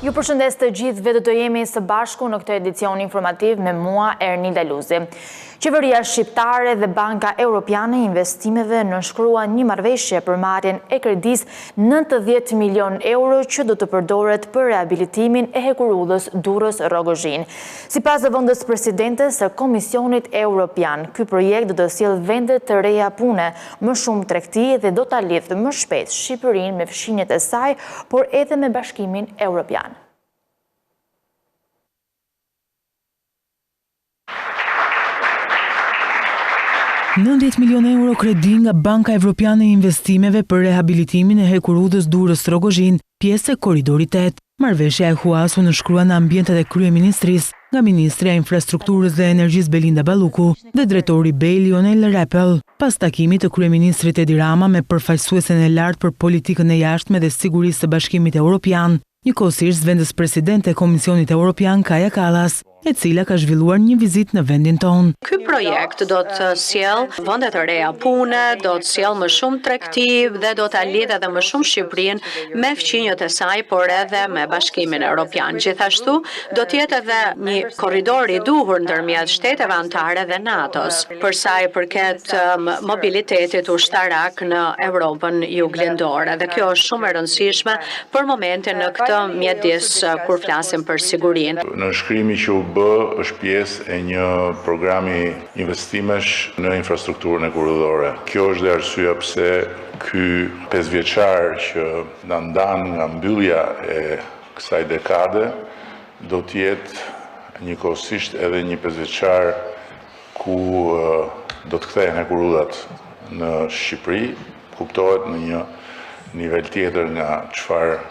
Ju përshëndes të gjithëve, do të jemi së bashku në këtë edicion informativ me mua Ernilda Luzi. Qeveria shqiptare dhe Banka Europiane Investimeve nënshkruan një marrëveshje për marrjen e kredis 90 milion euro që do të përdoret për rehabilitimin e hekurudhës Durrës-Rogozhin. Sipas zëvendës presidentes së Komisionit Europian, ky projekt do të sjellë vende të reja pune, më shumë tregti dhe do ta lidhë më shpejt Shqipërinë me fshinjet e saj, por edhe me Bashkimin Evropian. €90 milion kredi nga Banka Evropiane e Investimeve për rehabilitimin e hekurudhës Durrës-Rogozhin, pjesë e Korridorit 8. Marrëveshja e huasu nënshkruan në ambientet e kryeministrisë nga Ministrja e Infrastrukturës dhe Energjisë Belinda Balluku dhe drejtori BEI Lionel Rappel, pas takimit të kryeministrit Edi Rama me përfaqësuesen e lartë për politikën e jashtme dhe sigurisë së Bashkimit Evropian, njëkohësisht zëvendës presidente e Komisionit Evropian Kaja Kallas, e cila ka zhvilluar një vizitë në vendin tonë. Ky projekt do të sjellë vende të reja pune, do të sjellë më shumë tregti dhe do ta lidhë edhe më shumë Shqipërinë me fqinjët e saj, por edhe me Bashkimin Evropian. Gjithashtu do të jetë edhe një korridor i duhur ndërmjet shteteve anëtare dhe NATO-s, për sa i përket mobilitetit ushtarak në Evropën juglindore. Dhe kjo është shumë e rëndësishme për momentin në këtë mjedis kur flasim për sigurinë. Në shkrimi që u bë është pjesë e një programi investimesh në infrastrukturën e korridore. Kjo është dhe arsyeja pse ky 5 vjeçar që na ndan nga mbyllja e kësaj dekade do të jetë njëkohësisht edhe një 5 vjeçar ku do të kthehen hekurudhat në Shqipëri, kuptohet në një nivel tjetër nga çfarë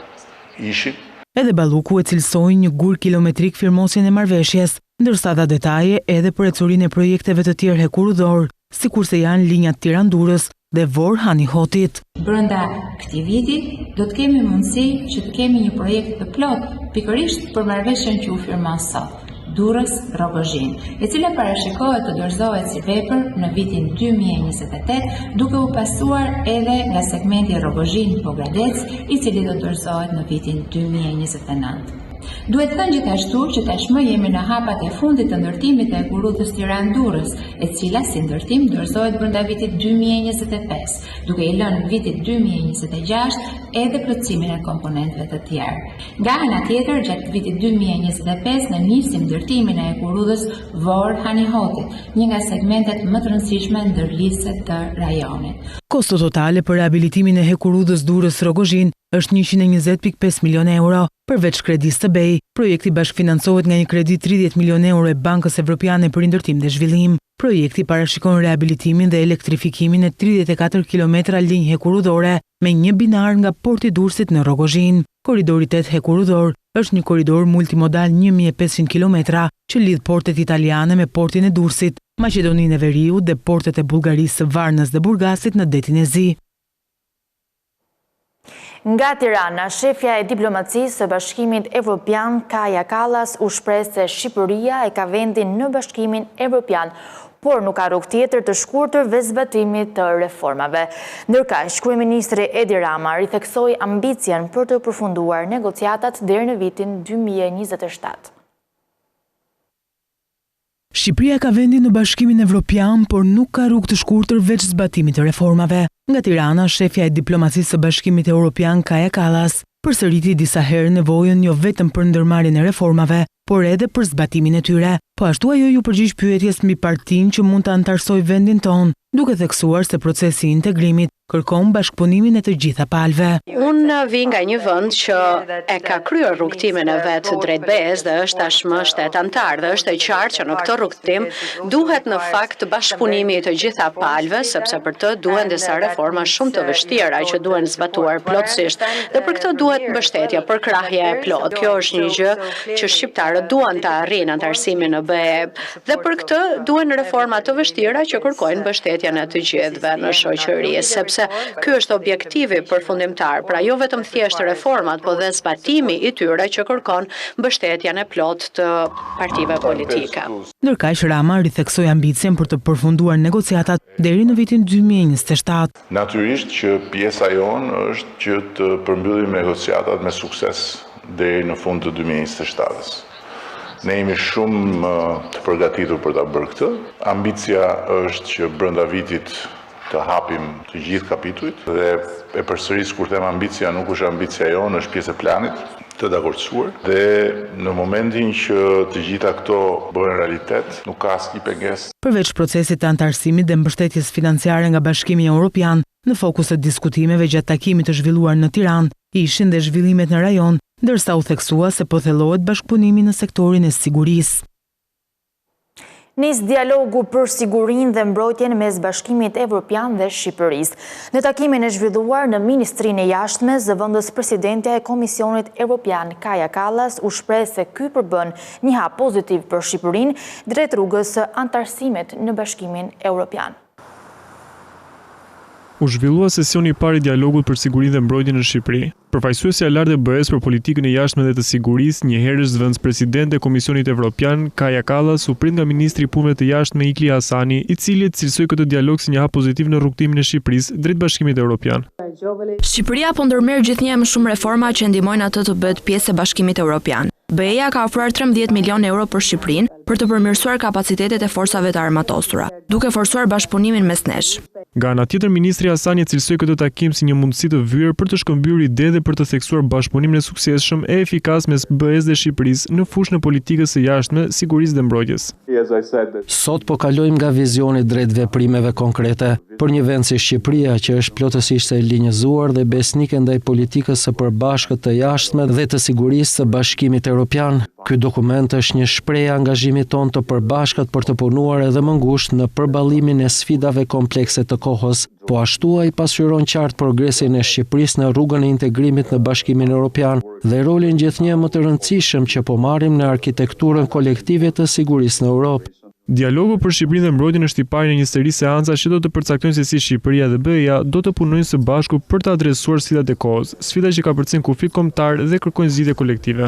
ishin. Edhe Balluku e cilësoi një gur kilometrik firmosjen e marrëveshjes, ndërsa dha detaje edhe për ecurinë e projekteve të tjerë hekurudhor, sikurse janë linjat Tiranë-Durrës dhe Vor-Hani-Hotit. Brenda këtij viti do të kemi mundësi që të kemi një projekt të plot pikërisht për marrëveshjen që u firmon sot, Durrës-Rogozhin, e cila parashikohet të dorëzohet si vepër në vitin 2028, duke u pasuar edhe nga segmenti Rogozhin-Pogradec, i cili do dorëzohet në vitin 2029. Duhet thënë gjithashtu që tashmë jemi në hapat e fundit të ndërtimit të hekurudhës Tiranë-Durrës, e cila si ndërtim dorëzohet brenda vitit 2025, duke i lënë vitit 2026 edhe plotësimin e komponentëve të tjerë. Nga ana tjetër, gjatë vitit 2025 ne nisim ndërtimin e hekurudhës Vor-Hani-Hotit, një nga segmentet më të rëndësishme ndërlidhëse të rajonit. Kosto totale për rehabilitimin e hekurudhës Durrës-Rogozhin është 120.5 milion euro. Përveç kredisë të BEI, projekti bashkëfinancohet nga një kredi 30 milion euro e Bankës Evropiane për ndërtim dhe zhvillim. Projekti parashikon rehabilitimin dhe elektrifikimin e 34 kilometra linjë hekurudhore me një binar nga porti Durrësit në Rogozhin. Korridori 8 hekurudhor është një korridor multimodal 1500 kilometra që lidh portet italiane me portin e Durrësit, Maqedoninë e Veriut dhe portet e Bullgarisë së Varnës dhe Burgasit në detin e Zi. Nga Tirana, shefja e diplomacisë së Bashkimit Evropian Kaja Kallas u shpreh se Shqipëria e ka vendin në Bashkimin Evropian, por nuk ka rrugë tjetër të shkurtër veç zbatimit të reformave. Ndërkaq, kryeministri Edi Rama ritheksoi ambicien për të përfunduar negociatat deri në vitin 2027. Shqipëria ka vendin në Bashkimin Evropian, por nuk ka rrugë të shkurtër veç zbatimit të reformave. Nga Tirana, shefja e diplomacisë së Bashkimit Evropian Kaja Kallas përsëriti disa herë nevojën jo vetëm për ndërmarrjen e reformave, por edhe për zbatimin e tyre. Po ashtu ajo ju përgjigj pyetjes mbi partinë që mund të anëtarsojë vendin tonë, duke theksuar se procesi i integrimit kërkon bashkëpunimin e të gjitha palëve. Unë vi nga një vend që e ka kryer rrugtimin e vet drejt BE-s dhe është tashmë shtet antar dhe është e qartë që në këtë rrugtim duhet në fakt bashkëpunimi i të gjitha palëve, sepse për të duhen disa reforma shumë të vështira që duhen zbatuar plotësisht dhe për këtë duhet mbështetje për krahje e plot. Kjo është një gjë që shqiptarët duan ta arrijnë antarësimin në BE dhe për këtë duhen reforma të vështira që kërkojnë mbështetjen e të gjithëve në shoqëri, sepse ky është objektivi përfundimtar, pra jo vetëm thjesht reformat, por dhe zbatimi i tyre që kërkon mbështetjen e plot të partive politike. Ndërkaq Rama ritheksoi ambicien për të përfunduar negociatat deri në vitin 2027. Natyrisht që pjesa jonë është që të përmbyllim negociatat me sukses deri në fund të 2027-s. Ne jemi shumë të përgatitur për ta bërë këtë. Ambicia është që brenda vitit të hapim të gjithë kapitujt dhe e përsëris kur them ambicia nuk është ambicia jonë, është pjesë e planit të dakordsuar dhe në momentin që të gjitha këto bëhen realitet, nuk ka asnjë pengesë. Përveç procesit të antarësimit dhe mbështetjes financiare nga Bashkimi Evropian, në fokus të diskutimeve gjatë takimit të zhvilluar në Tiranë, ishin dhe zhvillimet në rajon, ndërsa u theksua se po thellohet bashkëpunimi në sektorin e sigurisë. Nis dialogu për sigurinë dhe mbrojtjen mes Bashkimit Evropian dhe Shqipërisë. Në takimin e zhvilluar në Ministrinë e Jashtme, zëvendës presidentja e Komisionit Evropian Kaja Kallas u shpreh se ky përbën një hap pozitiv për Shqipërinë drejt rrugës së antarësimit në Bashkimin Evropian. U zhvillua sesioni i parë i dialogut për sigurinë dhe mbrojtjen në Shqipëri. Përfaqësuesja e lartë e BE-s për politikën e jashtme dhe të sigurisë, njëherësh zëvendës presidente e Komisionit Evropian, Kaja Kallas, u prit nga ministri i punëve të jashtme Ikli Hasani, i cili cilësoi këtë dialog si një hap pozitiv në rrugtimin e Shqipërisë drejt Bashkimit Evropian. Shqipëria po ndërmerr gjithnjë më shumë reforma që ndihmojnë atë të bëhet pjesë e Bashkimit Evropian. BE-ja ka ofruar 13 milion euro për Shqipërinë për të përmirësuar kapacitetet e forsave të armatosura, duke forcuar bashkëpunimin mes nesh. Nga ana tjetër, ministri Hasani cilësoi këtë takim si një mundësi të vyer për të shkëmbyer ide dhe për të theksuar bashkëpunimin e suksesshëm e efikas mes BE-s dhe Shqipërisë në fushën e politikës së jashtme, sigurisë dhe mbrojtjes. Sot po kalojmë nga vizioni drejt veprimeve konkrete për një vend si Shqipëria që është plotësisht e linjëzuar dhe besnike ndaj politikës së përbashkët të jashtme dhe të sigurisë së Bashkimit Evropian. Ky dokument është një shprehje angazhimit ton të përbashkët për të punuar edhe më ngushtë në përballimin e sfidave komplekse të kohës, po ashtu ai pasqyron qartë progresin e Shqipërisë në rrugën e integrimit në Bashkimin Evropian dhe rolin gjithnjë më të rëndësishëm që po marrim në arkitekturën kolektive të sigurisë në Europë. Dialogu për Shqipërinë dhe mbrojtjen është i pari në një seri seancash që do të përcaktojnë se si Shqipëria dhe BE-ja do të punojnë së bashku për të adresuar sfidat e kohës, sfida që ka përcjell kufit kombëtar dhe kërkojnë zgjidhje kolektive.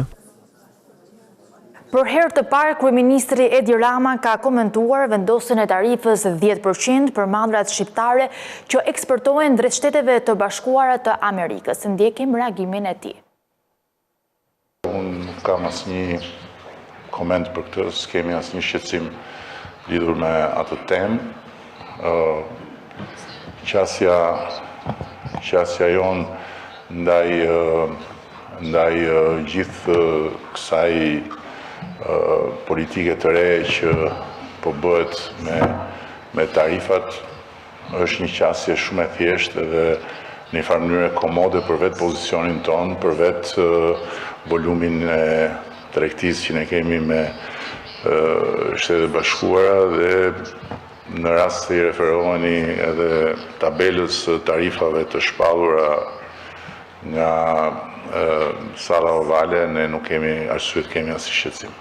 Për herë të parë, Kryeministri Edi Rama ka komentuar vendosjen e tarifës 10% për mandrat shqiptare që eksportohen drejt Shteteve të Bashkuara të Amerikës. Ndjekim reagimin e tij. Unë nuk kam asnjë koment për këtë, s'kemi asnjë shqetësim lidhur me atë temë. Qasja jonë ndaj gjithë kësaj politike të re që po bëhet me tarifat është një qasje shumë e thjeshtë dhe në një farë mënyrë komode për vetë pozicionin tonë, për vetë volumin e tregtisë që ne kemi me Shtetet Bashkuara dhe në rast se i referoheni edhe tabelës tarifave të shpallura nga sala ovale, ne nuk kemi arsye të kemi asnjë shqetësim.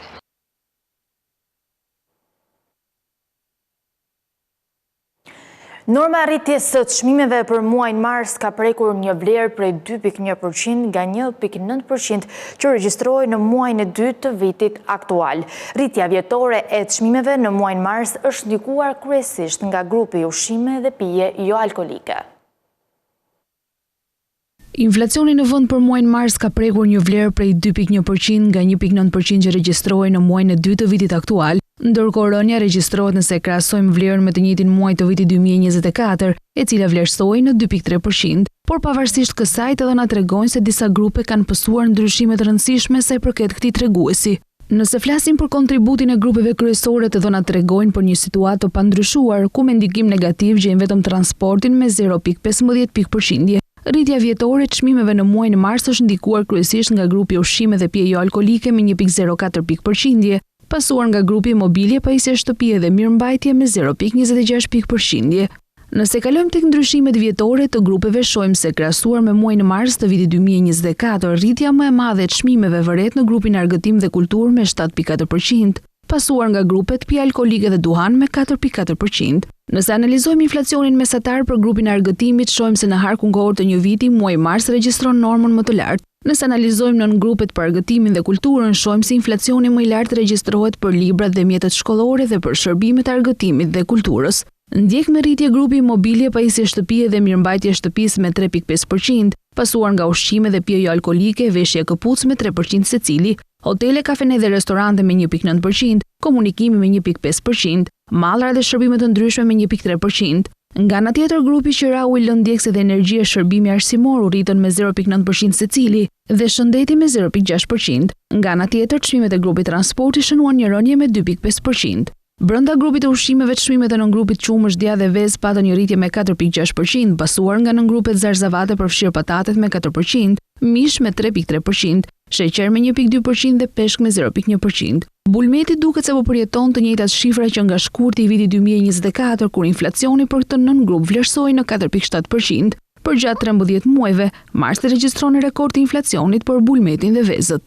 Norma rritjes së çmimeve për muajin mars ka prekur një vlerë prej 2.1% nga 1.9% që regjistroi në muajin e dytë të vitit aktual. Rritja vjetore e çmimeve në muajin mars është ndikuar kryesisht nga grupi ushqime dhe pije jo alkolike. Inflacioni në vend për muajin mars ka prekur një vlerë prej 2.1% nga 1.9% që regjistroi në muajin e dytë të vitit aktual, ndërkohë rënja regjistrohet nëse krahasojmë vlerën me të njëjtin muaj të vitit 2024, e cila vlerësoi në 2.3%, por pavarësisht kësaj të dhënat tregojnë se disa grupe kanë pësuar ndryshime të rëndësishme sa i përket këtij treguesi. Nëse flasim për kontributin e grupeve kryesore, të dhënat tregojnë për një situatë të pandryshuar, ku me ndikim negativ gjejmë vetëm transportin me 0.15 pikë. Rritja vjetore e çmimeve në muajin e mars është ndikuar kryesisht nga grupi ushqime dhe pije jo alkolike me 1.04 pikë, pasuar nga grupi mobilje, pajisje shtëpie dhe mirëmbajtje me 0.26 pikë. Nëse kalojmë tek ndryshimet vjetore të grupeve, shohim se krahasuar me muajin e mars të vitit 2024, rritja më e madhe e çmimeve vëret në grupin argëtim dhe kulturë me 7.4%, pasuar nga grupet pije alkolike dhe duhan me 4.4%. Nëse analizojmë inflacionin mesatar për grupin e argëtimit, shohim se në harkun kohor të një viti, muaji mars regjistron normën më të lartë. Nëse analizojmë nën grupet për argëtimin dhe kulturën, shohim se inflacioni më i lartë regjistrohet për librat dhe mjetet shkollore dhe për shërbimet e argëtimit dhe kulturës. Ndjek me rritje grupi mobilje, pajisje shtëpie dhe mirëmbajtje shtëpisë me 3.5%, pasuar nga ushqime dhe pije jo alkolike, veshje këpucë me 3% secili, hotele, kafene dhe restorante me 1.9%, komunikimi me 1.5%, mallra dhe shërbime të ndryshme me 1.3%. Nga ana tjetër, grupi qiraui, lënë ndjekëse dhe energjia shërbimi arsimor u rritën me 0.9% secili dhe shëndeti me 0.6%. Nga ana tjetër, çmimet e grupit transporti shënuan një rënje me 2.5%. Brenda grupit të ushqimeve, çmimet e nëngrupit qumësh, djathë dhe vezë patën një rritje me 4.6%, pasuar nga nëngrupet zarzavate, përfshirë patatet me 4%, mish me 3.3%, sheqer me 1.2% dhe peshk me 0.1%. Bulmeti duket se po përjeton të njëjtat shifra që nga shkurti i vitit 2024, kur inflacioni për këtë nëngrup vlerësoi në 4.7%. Për gjatë 13 muajve, marsi regjistroni rekord të inflacionit për bulmetin dhe vezët.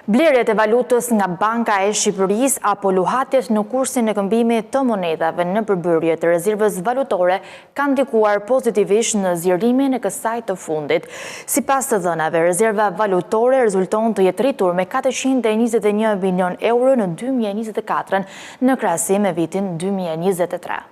Blerjet e valutës nga Banka e Shqipërisë apo luhatjet në kursin e këmbimit të monedhave në përbërje të rezervës valutore kanë ndikuar pozitivisht në zgjerimin e kësaj të fundit. Sipas të dhënave, rezerva valutore rezulton të jetë rritur me 421 milion euro në 2024 në krahasim me vitin 2023.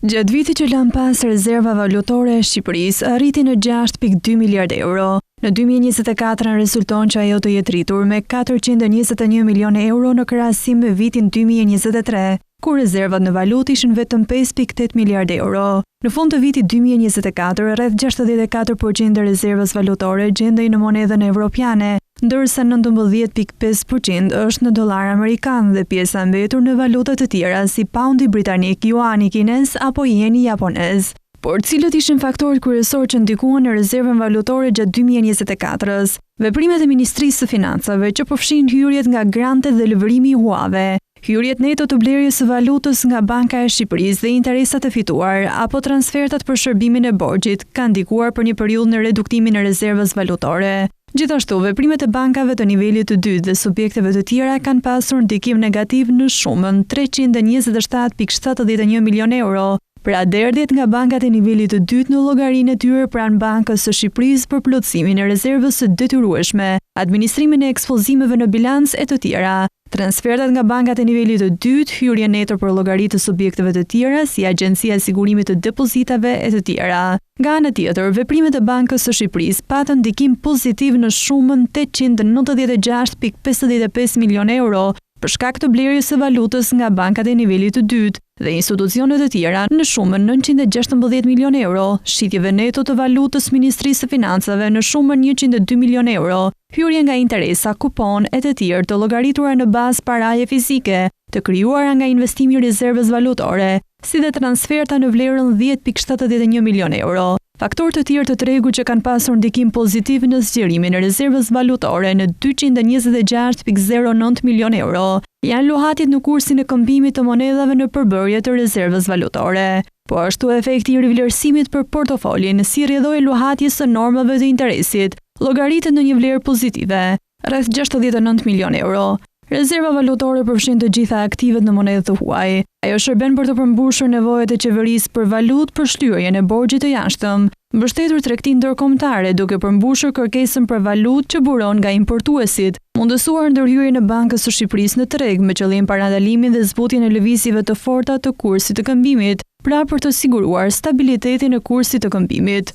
Gjatë vitit që lan pas, rezerva valutore e Shqipërisë arriti në 6.2 miliard euro. Në 2024 rezulton që ajo të jetë rritur me 421 milion euro në krahasim me vitin 2023, kur rezervat në valutë ishin vetëm 5.8 miliard euro. Në fund të vitit 2024, rreth 64% e rezervës valutore gjendej në monedhën evropiane, ndërsa 19.5% është në dollar amerikan dhe pjesa mbetur në valuta të tjera si paundi britanik, juani kinez apo ieni japonez. Por cilët ishin faktorët kryesor që ndikuan në rezervën valutore gjatë 2024-s? Veprimet e Ministrisë së Financave që përfshin hyrjet nga grantet dhe lëvërimi i huave, hyrjet neto të blerjes së valutës nga Banka e Shqipërisë dhe interesat e fituar apo transfertat për shërbimin e borxhit kanë ndikuar për një periudhë në reduktimin e rezervës valutore. Gjithashtu, veprimet e bankave të nivelit të dytë dhe subjekteve të tjera kanë pasur ndikim negativ në shumën 327.71 milion euro. Pra derdhjet nga bankat e nivelit të dytë në llogarinë e tyre pranë Bankës së Shqipërisë për plotësimin e rezervës së detyrueshme, administrimin e ekspozimeve në bilanc e të tjera, transfertat nga bankat e nivelit të dytë, hyrje neto për llogaritë të subjekteve të tjera si Agjencia e Sigurimit të Depozitave e të tjera. Nga ana tjetër, veprimet e Bankës së Shqipërisë patën ndikim pozitiv në shumën 896.55 milion euro për shkak të blerjes së valutës nga bankat e nivelit të dytë dhe institucionet të tjera në shumën 916 milion euro, shitjeve neto të valutës Ministrisë së Financave në shumën 102 milion euro, hyrje nga interesa, kupon e të tjerë të llogaritura në bazë paraje fizike, të krijuara nga investimi i rezervës valutore, si dhe transferta në vlerën 10.71 milion euro. Faktorë të tjerë të tregut që kanë pasur ndikim pozitiv në zgjerimin e rezervës valutore në 226.09 milion euro janë luhatjet në kursin e këmbimit të monedhave në përbërje të rezervës valutore. Po ashtu efekti i rivlerësimit për portofolin si rrjedhoi luhatjes së normave të interesit, llogaritet në një vlerë pozitive, rreth 69 milion euro. Rezerva valutore përfshin të gjitha aktivet në monedhë të huaj. Ajo shërben për të përmbushur nevojat e qeverisë për valutë për shlyerjen e borxhit të jashtëm, mbështetur tregtinë ndërkombëtare duke përmbushur kërkesën për valutë që buron nga importuesit, mundësuar ndërhyrjen e Bankës së Shqipërisë në treg me qëllim parandalimin dhe zbutjen e lëvizjeve të forta të kursit të këmbimit, pra për të siguruar stabilitetin e kursit të këmbimit.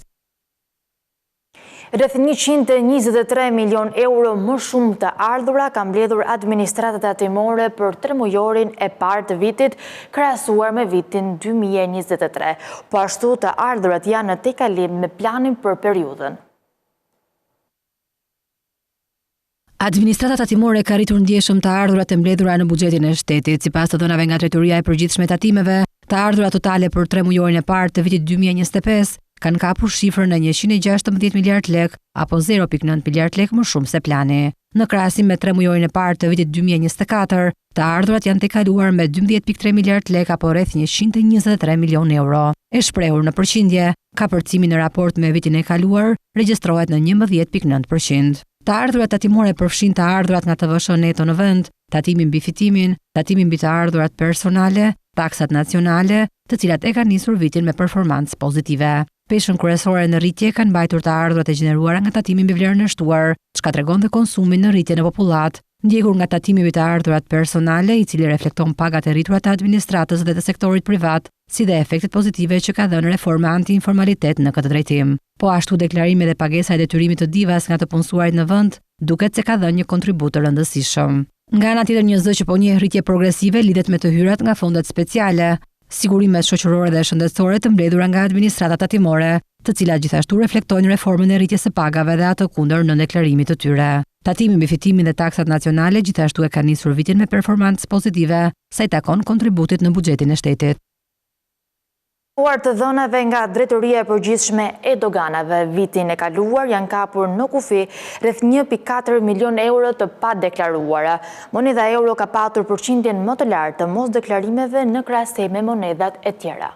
Rreth 123 milion euro më shumë të ardhura ka mbledhur administrata tatimore për 3 mujorin e parë të vitit krahasuar me vitin 2023. Po ashtu të ardhurat janë në tejkalim me planin për periudhën. Administrata tatimore ka rritur ndjeshëm të ardhurat e mbledhura në buxhetin e shtetit. Sipas të dhënave nga Drejtoria e Përgjithshme e Tatimeve, të ardhurat totale për 3 mujorin e parë të vitit 2025 kanë kapur shifrën në 116 miliard lek, apo 0.9 miliard lek më shumë se plani. Në krahasim me 3 mujorin e parë të vitit 2024, të ardhurat janë tejkaluar me 12.3 miliard lek, apo rreth 123 milion euro. E shprehur në përqindje, kapërcimi në raport me vitin e kaluar regjistrohet në 11.9%. Të ardhurat tatimore përfshin të ardhurat nga TVSH neto në vend, tatimin mbi fitimin, tatimin mbi të ardhurat personale, taksat nacionale, të cilat e kanë nisur vitin me performancë pozitive. Peshën kryesore në rritje kanë mbajtur të ardhurat e gjeneruara nga tatimi mbi vlerën e shtuar, çka tregon dhe konsumin në rritjen e popullat, ndjekur nga tatimi mbi të ardhurat personale, i cili reflekton pagat e rritura të administratës dhe të sektorit privat, si dhe efektet pozitive që ka dhënë reforma anti-informalitet në këtë drejtim. Po ashtu deklarimi dhe pagesa e detyrimit të divas nga të punësuarit në vend, duket se ka dhënë një kontribut të rëndësishëm. Nga ana tjetër, një zë që po njeh rritje progresive lidhet me të hyrat nga fondet speciale, sigurimet shoqërore dhe shëndetësore të mbledhura nga administrata tatimore, të cilat gjithashtu reflektojnë reformën e rritjes së pagave dhe atë kundër në deklarimit të tyre. Tatimi mbi fitimin dhe taksat nacionale gjithashtu e ka nisur vitin me performancë pozitive, sa i takon kontributit në buxhetin e shtetit. Të dhënave nga Drejtoria e Përgjithshme e Doganave vitin e kaluar janë kapur në kufi rreth 1.4 milion euro të padeklaruara. Moneda euro ka patur përqindjen më të lartë të mosdeklarimeve në krahasim me monedat e tjera.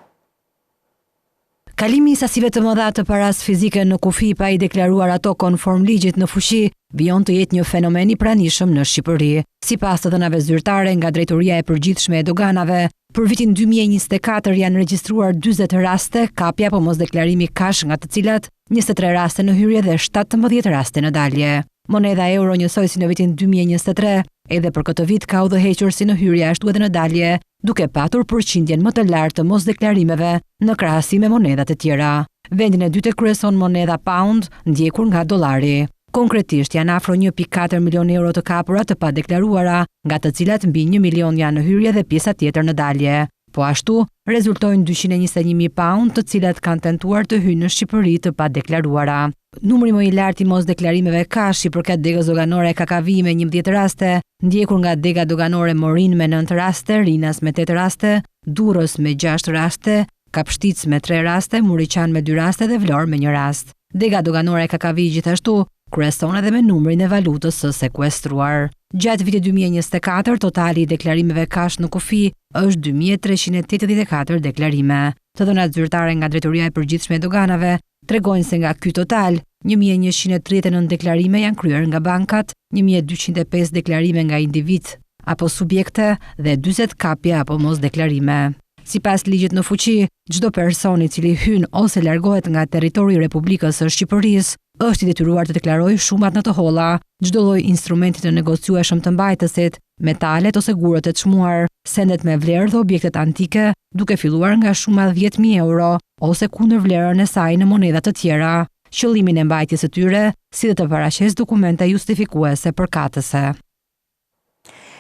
Kalimi i sasive të mëdha të paras fizike në kufi pa i deklaruar ato konform ligjit në fuqi vijon të jetë një fenomen i pranishëm në Shqipëri. Sipas të dhënave zyrtare nga Drejtoria e Përgjithshme e Doganave, për vitin 2024 janë regjistruar 40 raste kapje apo mosdeklarimi kash, nga të cilat 23 raste në hyrje dhe 17 raste në dalje. Moneda euro njësoj si në vitin 2023, edhe për këtë vit ka udhëhequr si në hyrje ashtu edhe në dalje, duke patur përqindjen më të lartë të mosdeklarimeve në krahasim me monedat e tjera. Vendin e dytë kryeson moneda pound, ndjekur nga dollari. Konkretisht janë afro 1.4 milion euro të kapura të padeklaruara, nga të cilat mbi 1 milion janë në hyrje dhe pjesa tjetër në dalje. Po ashtu, rezultojnë 221.000 pound të cilat kanë tentuar të hyjnë në Shqipëri të padeklaruara. Numri më i lartë i mosdeklarimeve kash i përket degës doganore Kakavi me 11 raste, ndjekur nga dega doganore Morin me 9 raste, Rinas me 8 raste, Durrës me 6 raste, Kapshtic me 3 raste, Muriqan me 2 raste dhe Vlorë me 1 rast. Dega doganore Kakavi gjithashtu kryeson edhe me numrin e valutës së sekuestruar. Gjatë vitit 2024, totali i deklarimeve kash në kufi është 2384 deklarime. Të dhënat zyrtare nga Drejtoria e Përgjithshme e Doganave tregojnë se nga ky total, 1139 deklarime janë kryer nga bankat, 1205 deklarime nga individ apo subjekte dhe 40 kapje apo mosdeklarime. Sipas ligjit në fuqi, çdo person i cili hyn ose largohet nga territori i Republikës së Shqipërisë është i detyruar të deklarojë shumat në të holla, çdo lloj instrumenti të negociueshëm të mbajtësit, metalet ose gurët e çmuar, sendet me vlerë dhe objektet antike, duke filluar nga shuma 10.000 euro ose kundër vlerën e saj në moneda të tjera, qëllimin e mbajtjes së tyre, si dhe të paraqesë dokumente justifikuese përkatëse.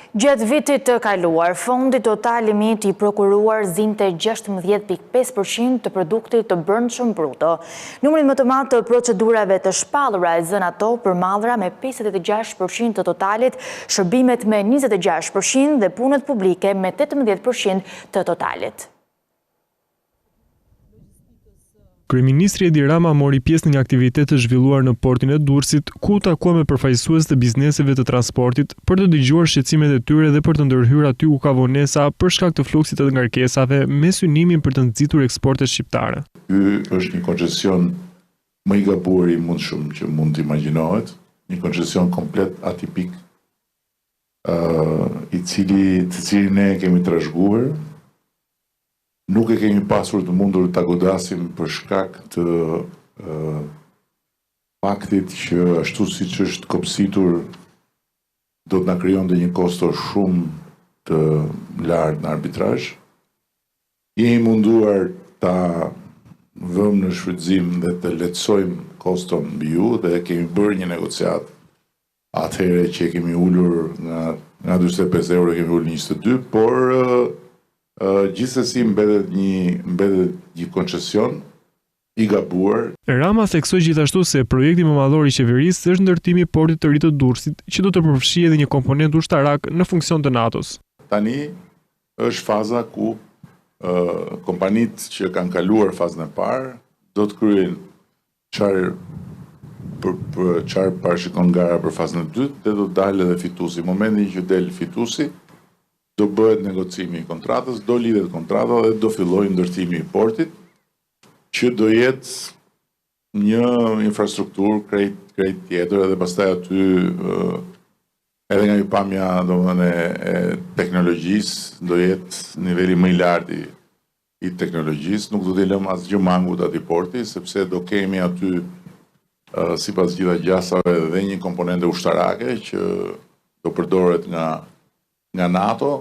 Gjatë vitit të kaluar, fondi total limiti i prokuruar zinte 16.5% të produktit të brendshëm bruto. Numri më të madh të procedurave të shpallura e zën ato përmallra me 56% të totalit, shërbimet me 26% dhe punët publike me 18% të totalit. Kryeministri Edi Rama mori pjesë në një aktivitet të zhvilluar në portin e Durrësit, ku u takua me përfaqësues të bizneseve të transportit për të dëgjuar shqetësimet e tyre dhe për të ndërhyrë aty ku ka vonesa për shkak të fluksit të ngarkesave me synimin për të nxitur eksportet shqiptare. Ky është një koncesion më i gabuar i mundshëm që mund të imagjinohet, një koncesion komplet atipik, të cilin ne kemi trashëguar. Nuk e kemi pasur të mundur ta godasim për shkak të faktit që ashtu siç është kopsitur do të na krijonte një kosto shumë të lartë në arbitrazh. Jemi munduar ta vëmë në shfrytëzim dhe të lehtësojmë koston mbi ju dhe kemi bërë një negociat. Atëherë që kemi ulur nga 45 euro kemi ulur 22, por gjithsesi mbetet një koncesion i gabuar. Rama theksoi gjithashtu se projekti më madhor i qeverisë është ndërtimi i portit të ri të Durrësit, që do të përfshijë edhe një komponent ushtarak në funksion të NATO-s. Tani është faza ku kompanitë që kanë kaluar fazën e parë do të kryejnë çfarë parashikon gara për fazën e dytë dhe do të dalë edhe fituesi. Në momentin që del fituesi, do bëhet negocimi i kontratës, do lidhet kontrata dhe do fillojë ndërtimi i portit, që do jetë një infrastrukturë krejt tjetër edhe pastaj aty edhe nga një pamja e teknologjisë do jetë niveli më i lartë i teknologjisë, nuk do t'i lëmë asgjë mangut atij porti, sepse do kemi aty sipas gjitha gjasave dhe një komponente ushtarake që do përdoret nga NATO.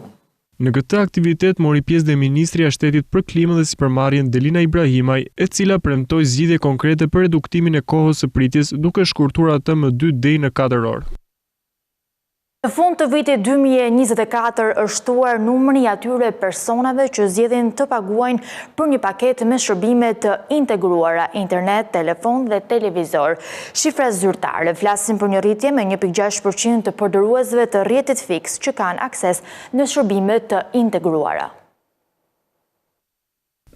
Në këtë aktivitet mori pjesë dhe Ministria e Shtetit për Klimën dhe Sipërmarrjen Delina Ibrahimaj, e cila premtoi zgjidhje konkrete për reduktimin e kohës së pritjes, duke shkurtuar atë më 2 deri në 4 orë. Në fund të vitit 2024 është shtuar numri i atyre personave që zgjedhin të paguajnë për një paketë me shërbime të integruara, internet, telefon dhe televizor. Shifra zyrtare flasin për një rritje me 1.6% të përdoruesve të rrjetit fiks që kanë akses në shërbime të integruara.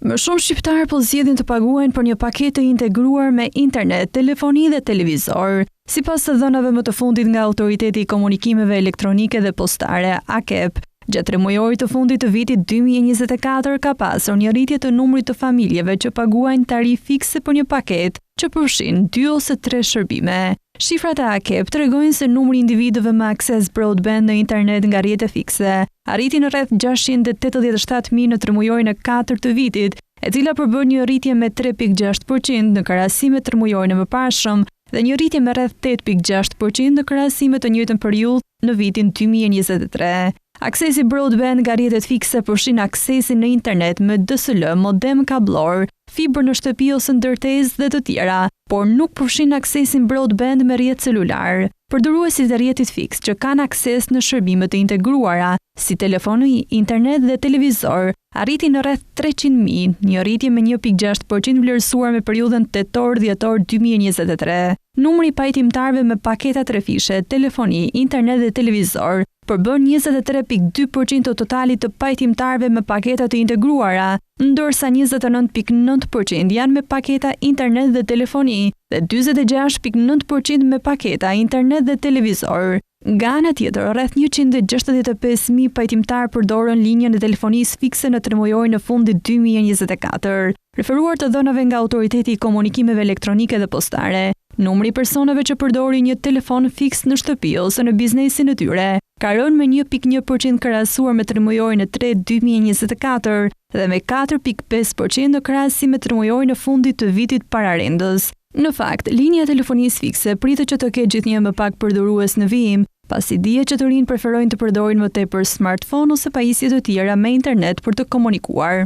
Më shumë shqiptarë po zgjedhin të paguajnë për një paketë të integruar me internet, telefoni dhe televizor. Sipas të dhënave më të fundit nga Autoriteti i Komunikimeve Elektronike dhe Postare, AKEP, gjatë 3 mujorit të fundit të vitit 2024 ka pasur një rritje të numrit të familjeve që paguajnë tarifë fikse për një paketë që përfshin 2 ose 3 shërbime. Shifrat e AKEP tregojnë se numri i individëve me akses broadband në internet nga rrjete fikse arriti në rreth 687.000 në 3 mujorin e 4 të vitit, e cila përbën një rritje me 3.6% në krahasim me 3 mujorin e mëparshëm dhe një rritje me rreth 8.6% në krahasim me të njëjtën periudhë në vitin 2023. Aksesi broadband nga rrjetet fikse përfshin aksesin në internet me DSL, modem kablor, fibër në shtëpi ose ndërtesë dhe të tjera, por nuk përfshin aksesin broadband me rrjet celular. Përdoruesit e rrjetit fiks që kanë akses në shërbime të integruara, si telefoni, internet dhe televizor, arritin në rreth 300.000, një rritje me 1.6% vlerësuar me periudhën tetor-dhjetor 2023. Numri i pajtimtarëve me paketa 3 fishe, telefoni, internet dhe televizor përbën 23.2% të totalit të pajtimtarëve me paketa të integruara, ndërsa 29.9% janë me paketa internet dhe telefoni dhe 46.9% me paketa internet dhe televizor. Nga ana tjetër, rreth 165.000 pajtimtarë përdorën linjën e telefonisë fikse në 3 mujorin e fundit 2024, referuar të dhënave nga Autoriteti i Komunikimeve Elektronike dhe Postare. Numri i personave që përdorin një telefon fiks në shtëpi ose në biznesin e tyre ka rënë me 1.1% krahasuar me 3 mujorin e 3 2024 dhe me 4.5% në krahasim me 3 mujorin e fundit të vitit pararendës. Në fakt, linja e telefonisë fikse pritet që të ketë gjithnjë më pak përdorues në vijim, pasi dihet që të rinjt preferojnë të përdorin më tepër smartphone ose pajisje të tjera me internet për të komunikuar.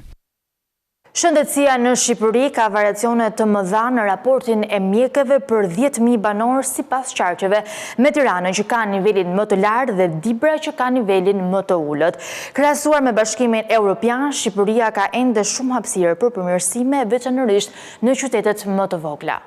Shëndetësia në Shqipëri ka variacione të mëdha në raportin e mjekëve për 10.000 banorë sipas qarqeve, me Tiranën që ka nivelin më të lartë dhe Dibra që ka nivelin më të ulët. Krahasuar me Bashkimin Evropian, Shqipëria ka ende shumë hapësirë për përmirësime, veçanërisht në qytetet më të vogla.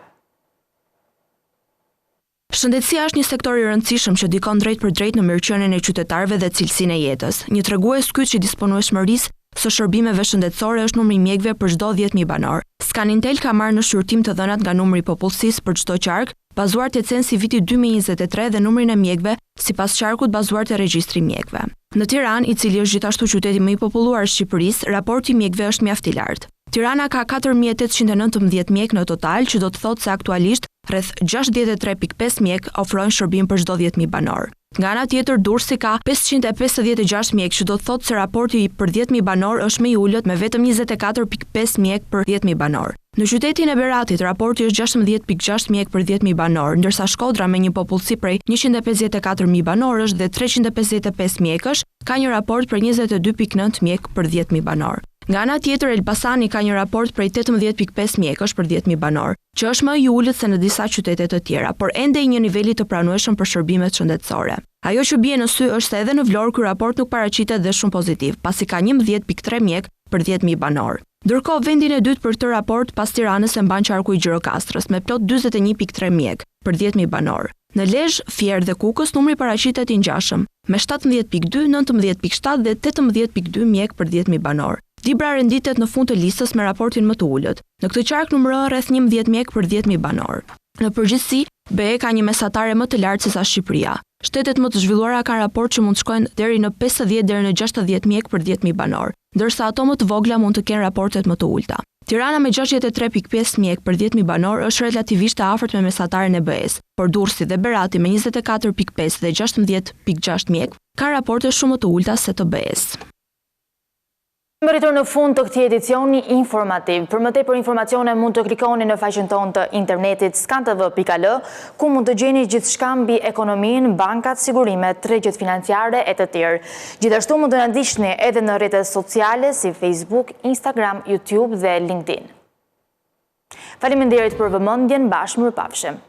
Shëndetësia është një sektor i rëndësishëm që dikon drejt për drejt në mirëqenien e qytetarëve dhe cilësinë e jetës. Një tregues kyç i disponueshmërisë së shërbimeve shëndetësore është numri i mjekëve për çdo 10.000 banor. Scanintel ka marrë në shqyrtim të dhënat nga numri i popullsisë për çdo qark, bazuar te censi i vitit 2023 dhe numrin e mjekëve sipas qarkut bazuar te regjistri i mjekëve. Në Tiranë, i cili është gjithashtu qyteti më i populluar i Shqipërisë, raporti i mjekëve është mjaft i lartë. Tirana ka 4.819 mjek në total, që do të thotë se aktualisht rreth 63.5 mjek ofrojnë shërbim për çdo 10.000 banor. Nga ana tjetër, Durrësi ka 556 mjek, që do të thotë se raporti për 10.000 banor është më i ulët me vetëm 24.5 mjek për 10.000 banor. Në qytetin e Beratit, raporti është 16.6 mjek për 10.000 banor, ndërsa Shkodra me një popullsi prej 154.000 banorësh dhe 355 mjekësh ka një raport për 22.9 mjek për 10.000 banor. Nga ana tjetër, Elbasani ka një raport prej 18.5 mjekësh për 10.000 banor, që është më i ulët se në disa qytete të tjera, por ende i një niveli të pranueshëm për shërbimet shëndetësore. Ajo që bie në sy është se edhe në Vlorë ky raport nuk paraqitet dhe shumë pozitiv, pasi ka 11.3 mjek për 10.000 banor. Ndërkohë, vendin e dytë për këtë raport pas Tiranës e mban qarku i Gjirokastrës me plot 41.3 mjek për 10.000 banor. Në Lezhë, Fier dhe Kukës numri paraqitet i ngjashëm me 17.2, 19.7 dhe 18.2 mjek për 10.000 banor. Dibra renditet në fund të listës me raportin më të ulët. Në këtë qark numërohen rreth 11 mjek për 10.000 banor. Në përgjithësi, BE ka një mesatare më të lartë se sa Shqipëria. Shtetet më të zhvilluara kanë raport që mund të shkojnë deri në 50 deri në 60 mjek për 10.000 banor, ndërsa ato më të vogla mund të kenë raportet më të ulta. Tirana me 63.5 mjek për 10.000 banor është relativisht e afërt me mesataren e BE-s, por Durrësi dhe Berati me 24.5 dhe 16.6 mjek kanë raporte shumë më të ulta se të BE-s. Më rritur në fund të këtij edicioni informativ. Për më tepër informacione mund të klikoni në faqen tonë të internetit skantv.al, ku mund të gjeni gjithçka mbi ekonominë, bankat, sigurimet, tregjet financiare e të tjerë. Gjithashtu mund të na ndiqni edhe në rrjetet sociale si Facebook, Instagram, YouTube dhe LinkedIn. Faleminderit për vëmendjen, bashkë mirupafshim.